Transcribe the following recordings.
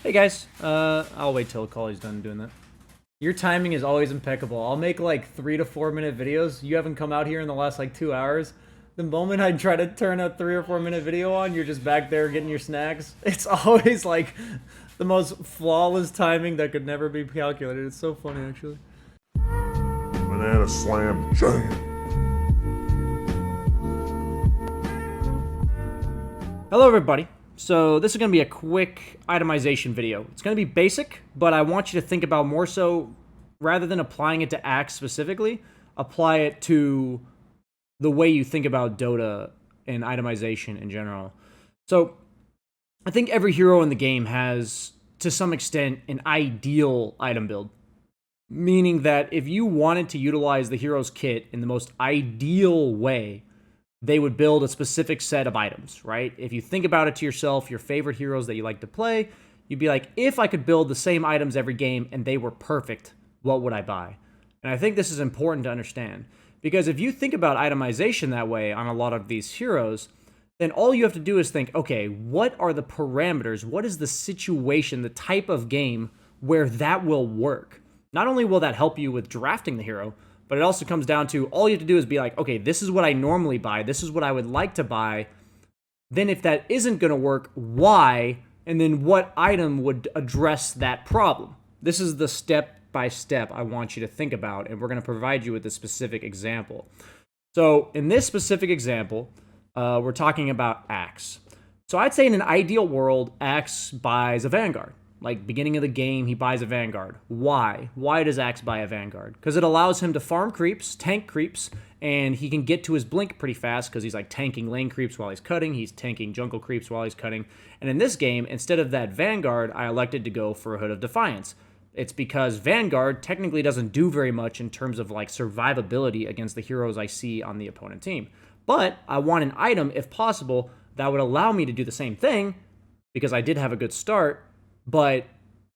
Hey guys, I'll wait till Collie's done doing that. Your timing is always impeccable. I'll make like 3 to 4 minute videos. You haven't come out here in the last like 2 hours. The moment I try to turn a 3 or 4 minute video on, you're just back there getting your snacks. It's always like the most flawless timing that could never be calculated. It's so funny, actually. Banana slam jam. Hello, everybody. So this is going to be a quick itemization video. It's going to be basic, but I want you to think about more so, rather than applying it to Axe specifically, apply it to the way you think about Dota and itemization in general. So I think every hero in the game has, to some extent, an ideal item build. Meaning that if you wanted to utilize the hero's kit in the most ideal way, they would build a specific set of items, right? If you think about it to yourself, your favorite heroes that you like to play, you'd be like, if I could build the same items every game and they were perfect, what would I buy? And I think this is important to understand, because if you think about itemization that way on a lot of these heroes, then all you have to do is think, okay, what are the parameters? What is the situation, the type of game where that will work? Not only will that help you with drafting the hero, but it also comes down to all you have to do is be like, okay, this is what I normally buy. This is what I would like to buy. Then if that isn't going to work, why? And then what item would address that problem? This is the step-by-step I want you to think about, and we're going to provide you with a specific example. So in this specific example, we're talking about Axe. So I'd say in an ideal world, Axe buys a Vanguard. Like, beginning of the game, he buys a Vanguard. Why? Why does Axe buy a Vanguard? Because it allows him to farm creeps, tank creeps, and he can get to his blink pretty fast because he's like tanking lane creeps while he's cutting, he's tanking jungle creeps while he's cutting. And in this game, instead of that Vanguard, I elected to go for a Hood of Defiance. It's because Vanguard technically doesn't do very much in terms of like survivability against the heroes I see on the opponent team. But I want an item, if possible, that would allow me to do the same thing, because I did have a good start, but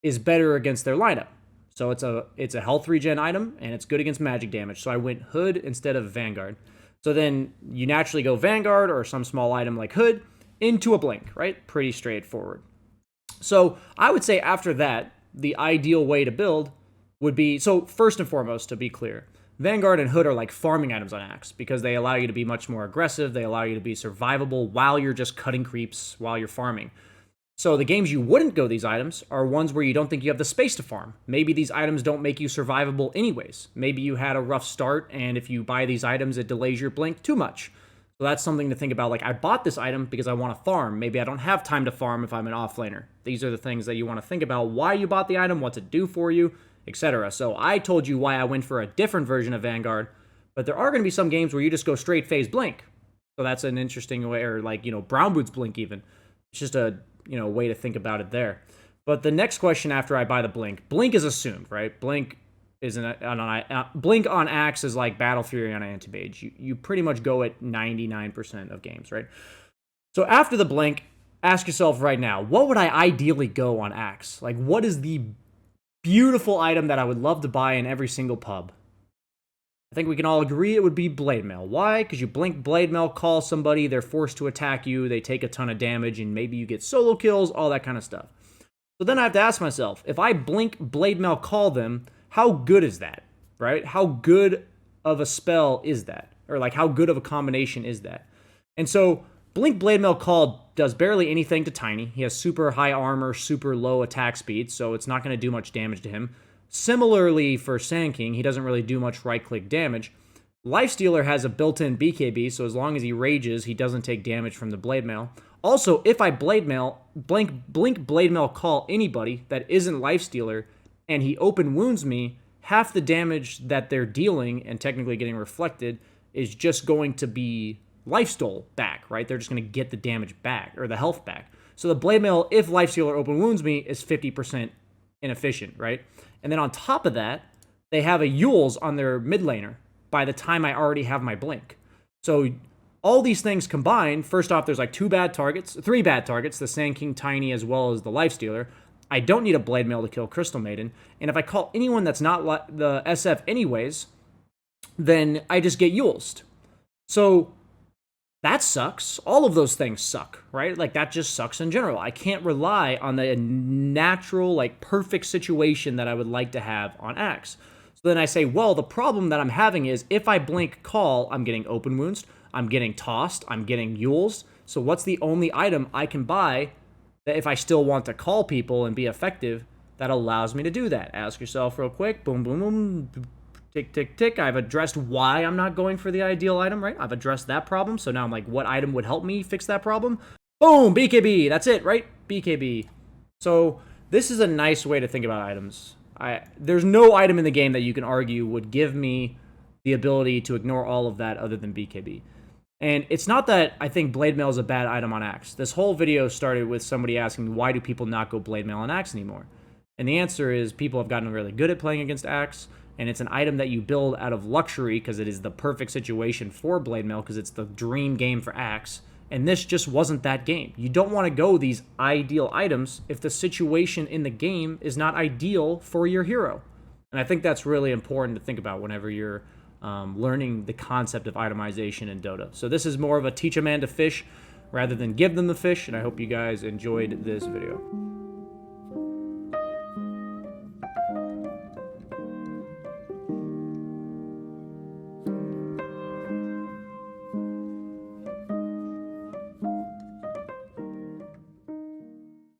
is better against their lineup. So it's a health regen item, and it's good against magic damage. So I went Hood instead of Vanguard. So then you naturally go Vanguard or some small item like Hood into a blink, right? Pretty straightforward. So I would say after that, the ideal way to build would be, so first and foremost, to be clear, Vanguard and Hood are like farming items on Axe because they allow you to be much more aggressive. They allow you to be survivable while you're just cutting creeps while you're farming. So the games you wouldn't go these items are ones where you don't think you have the space to farm. Maybe these items don't make you survivable anyways. Maybe you had a rough start, and if you buy these items, it delays your blink too much. So that's something to think about. Like, I bought this item because I want to farm. Maybe I don't have time to farm if I'm an offlaner. These are the things that you want to think about. Why you bought the item, what's it do for you, etc. So I told you why I went for a different version of Vanguard, but there are going to be some games where you just go straight phase blink. So that's an interesting way, or like, Brown Boots blink even. It's just a way to think about it there. But the next question after I buy the blink is assumed, right? Blink on Axe is like Battle Fury on Anti-Mage. You pretty much go at 99% of games, right? So after the blink, ask yourself right now, what would I ideally go on Axe? Like, what is the beautiful item that I would love to buy in every single pub? I think we can all agree it would be Blade Mail. Why? Because you blink Blade Mail, call somebody, they're forced to attack you, they take a ton of damage, and maybe you get solo kills, all that kind of stuff. So then I have to ask myself, if I blink Blade Mail, call them, how good is that, right? How good of a spell is that? Or like, how good of a combination is that? And so blink Blade Mail call does barely anything to Tiny. He has super high armor, super low attack speed, so it's not going to do much damage to him. Similarly for Sand King, he doesn't really do much right-click damage. Lifestealer has a built-in BKB, so as long as he rages, he doesn't take damage from the Blade Mail. Also, if I Blade Mail, blink Blade Mail call anybody that isn't Lifestealer, and he open wounds me, half the damage that they're dealing and technically getting reflected is just going to be Lifesteal back, right? They're just going to get the damage back, or the health back. So the Blade Mail, if Lifestealer open wounds me, is 50% inefficient, right? And then on top of that, they have a Yules on their mid laner by the time I already have my blink. So all these things combined, first off, there's like three bad targets, the Sand King, Tiny, as well as the Lifestealer. I don't need a Blade Mail to kill Crystal Maiden. And if I call anyone that's not the SF anyways, then I just get Yulesed. So that sucks. All of those things suck, right? Like, that just sucks in general. I can't rely on the natural, like, perfect situation that I would like to have on Axe. So then I say, well, the problem that I'm having is if I blink call, I'm getting open wounds, I'm getting tossed, I'm getting mules. So what's the only item I can buy that if I still want to call people and be effective, that allows me to do that? Ask yourself real quick. Boom, boom, boom. Tick, tick, tick. I've addressed why I'm not going for the ideal item, right? I've addressed that problem. So now I'm like, what item would help me fix that problem? Boom, BKB. That's it, right? BKB. So this is a nice way to think about items. There's no item in the game that you can argue would give me the ability to ignore all of that other than BKB. And it's not that I think Blade Mail is a bad item on Axe. This whole video started with somebody asking, why do people not go Blade Mail on Axe anymore? And the answer is people have gotten really good at playing against Axe, and it's an item that you build out of luxury because it is the perfect situation for Blade Mail because it's the dream game for Axe. And this just wasn't that game. You don't want to go these ideal items if the situation in the game is not ideal for your hero. And I think that's really important to think about whenever you're learning the concept of itemization in Dota. So this is more of a teach a man to fish rather than give them the fish, and I hope you guys enjoyed this video.